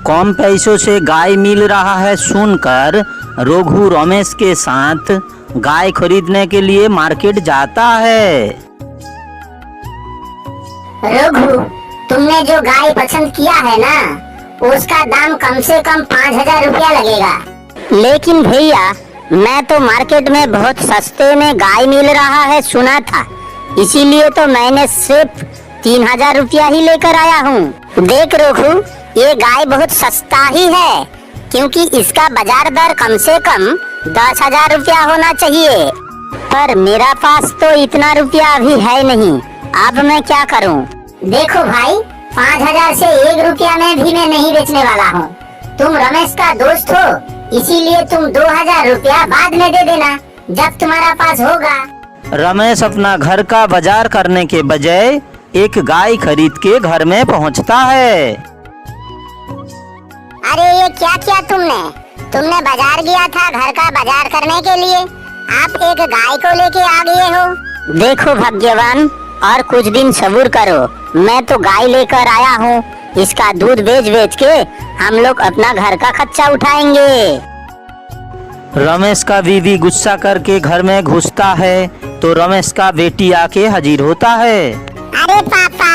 कम पैसों से गाय मिल रहा है सुनकर रघु रमेश के साथ गाय खरीदने के लिए मार्केट जाता है। रघु, तुमने जो गाय पसंद किया है ना, उसका दाम कम से कम 5,000 रुपया लगेगा। लेकिन भैया, मैं तो मार्केट में बहुत सस्ते में गाय मिल रहा है सुना था, इसीलिए तो मैंने सिर्फ 3,000 रुपया ही लेकर आया हूँ। देख रघु, ये गाय बहुत सस्ता ही है, क्योंकि इसका बाजार दर कम से कम 10,000 रुपया होना चाहिए, पर मेरा पास तो इतना रुपया अभी है नहीं। अब मैं क्या करूँ? देखो भाई, 5,000 से 1 रुपया में भी मैं नहीं बेचने वाला हूँ। तुम रमेश का दोस्त हो, इसीलिए तुम 2,000 रुपया बाद में दे देना जब तुम्हारा पास होगा। रमेश अपना घर का बाजार करने के बजाय एक गाय खरीद के घर में पहुंचता है। अरे ये क्या किया तुमने बाजार गया था घर का बाजार करने के लिए, आप एक गाय को लेके आ गए हो। देखो भाग्यवान, और कुछ दिन सब्र करो, मैं तो गाय लेकर आया हूँ। इसका दूध बेच के हम लोग अपना घर का खर्चा उठाएंगे। रमेश का बीवी गुस्सा करके घर में घुसता है तो रमेश का बेटी आके हाजिर होता है। अरे पापा,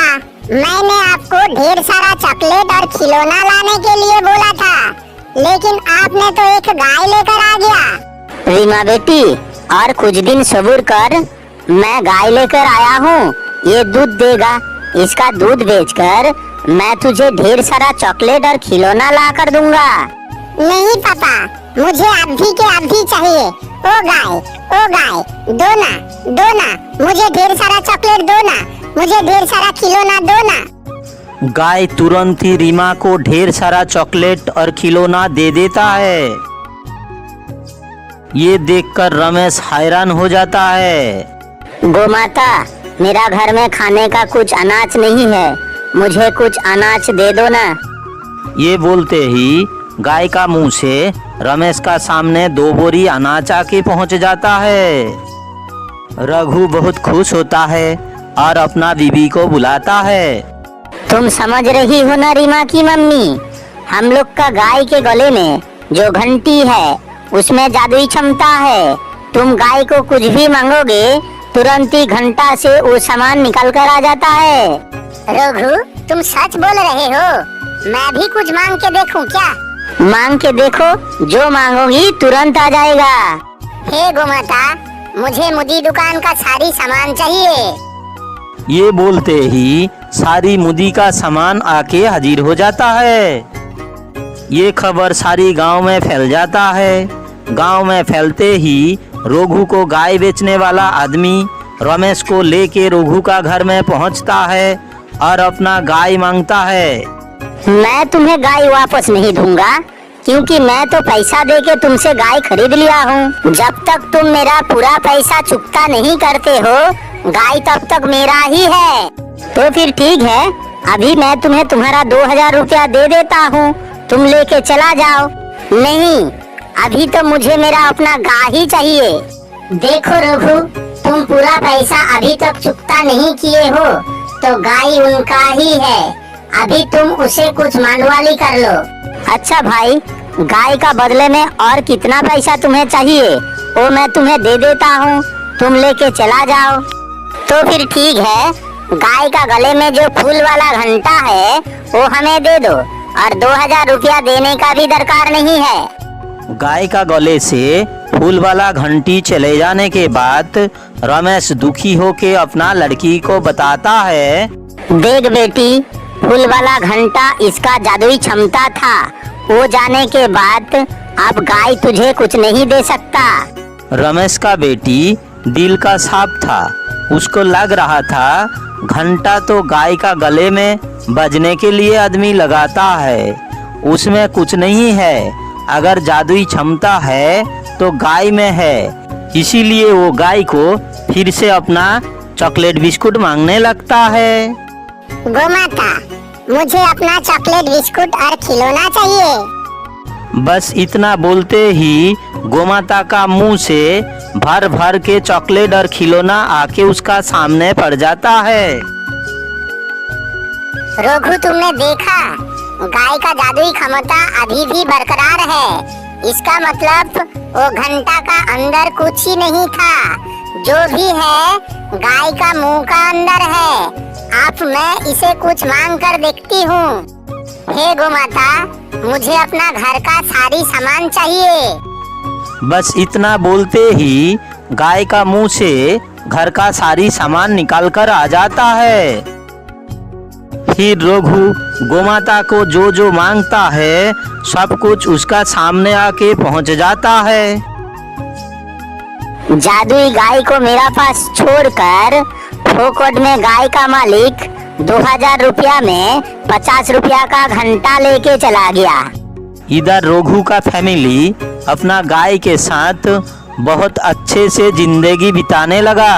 मैंने आपको ढेर सारा चॉकलेट और खिलौना लाने के लिए बोला था, लेकिन आपने तो एक गाय लेकर आ गया। रीमा बेटी, और कुछ दिन सब्र कर, मैं गाय लेकर आया हूँ, ये दूध देगा। इसका दूध बेचकर मैं तुझे ढेर सारा चॉकलेट और खिलौना ला कर दूंगा। नहीं पापा, मुझे अभी के अभी चाहिए। ओ गाय, दो ना, मुझे ढेर सारा चॉकलेट दो ना, मुझे ढेर सारा खिलौना दो ना। गाय तुरंत ही रीमा को ढेर सारा चॉकलेट और खिलौना दे देता है। ये देखकर रमेश हैरान हो जाता है। गोमाता, मेरा घर में खाने का कुछ अनाज नहीं है, मुझे कुछ अनाज दे दो ना। ये बोलते ही गाय का मुंह से रमेश का सामने 2 बोरी अनाज आके पहुंच जाता है। रघु बहुत खुश होता है और अपना बीवी को बुलाता है। तुम समझ रही हो ना रीमा की मम्मी, हम लोग का गाय के गले में जो घंटी है उसमें जादुई क्षमता है। तुम गाय को कुछ भी मांगोगे, तुरंत ही घंटा से वो सामान निकल कर आ जाता है। रघु, तुम सच बोल रहे हो? मैं भी कुछ मांग के देखूं क्या? मांग के देखो, जो मांगोगी तुरंत आ जाएगा। हे गोमाता, मुझे मुदी दुकान का सारी सामान चाहिए। ये बोलते ही सारी मुदी का सामान आके हाजिर हो जाता है। ये खबर सारी गांव में फैल जाता है। गांव में फैलते ही रघु को गाय बेचने वाला आदमी रमेश को लेके रघु का घर में पहुंचता है और अपना गाय मांगता है। मैं तुम्हें गाय वापस नहीं दूंगा, क्योंकि मैं तो पैसा देके तुमसे गाय खरीद लिया हूँ। जब तक तुम मेरा पूरा पैसा चुकता नहीं करते हो, गाय तब तक मेरा ही है। तो फिर ठीक है, अभी मैं तुम्हें तुम्हारा 2,000 रुपया दे देता हूँ, तुम लेके चला जाओ। नहीं, अभी तो मुझे मेरा अपना गाय ही चाहिए। देखो रघु, तुम पूरा पैसा अभी तक चुकता नहीं किए हो, तो गाय उनका ही है। अभी तुम उसे कुछ मांडवाली कर लो। अच्छा भाई, गाय का बदले में और कितना पैसा तुम्हें चाहिए वो मैं तुम्हें दे देता हूँ, तुम लेके चला जाओ। तो फिर ठीक है, गाय का गले में जो फूल वाला घंटा है वो हमें दे दो, और 2,000 रुपया देने का भी दरकार नहीं है। गाय का गले से फूल वाला घंटी चले जाने के बाद रमेश दुखी होके अपना लड़की को बताता है। देख बेटी, फूल वाला घंटा इसका जादुई क्षमता था, वो जाने के बाद अब गाय तुझे कुछ नहीं दे सकता। रमेश का बेटी दिल का साफ था, उसको लग रहा था घंटा तो गाय का गले में बजने के लिए आदमी लगाता है, उसमें कुछ नहीं है। अगर जादुई क्षमता है तो गाय में है। इसीलिए वो गाय को फिर से अपना चॉकलेट बिस्कुट मांगने लगता है। गोमाता, मुझे अपना चॉकलेट बिस्कुट और खिलौना चाहिए। बस इतना बोलते ही गोमाता का मुंह से भर भर के चॉकलेट और खिलौना आके उसका सामने पड़ जाता है। रघु, तुमने देखा, गाय का जादुई क्षमता अभी भी बरकरार है। इसका मतलब वो घंटा का अंदर कुछ ही नहीं था, जो भी है गाय का मुंह का अंदर है। अब मैं इसे कुछ मांग कर देखती हूँ। हे गोमाता, मुझे अपना घर का सारी सामान चाहिए। बस इतना बोलते ही गाय का मुंह से घर का सारी सामान निकाल कर आ जाता है। फिर रघु गोमाता को जो जो मांगता है सब कुछ उसका सामने आके पहुंच जाता है। जादुई गाय को मेरा पास छोड़कर फोकट में गाय का मालिक 2000 रुपया में 50 रुपया का घंटा लेके चला गया। इधर रघु का फैमिली अपना गाय के साथ बहुत अच्छे से जिंदगी बिताने लगा।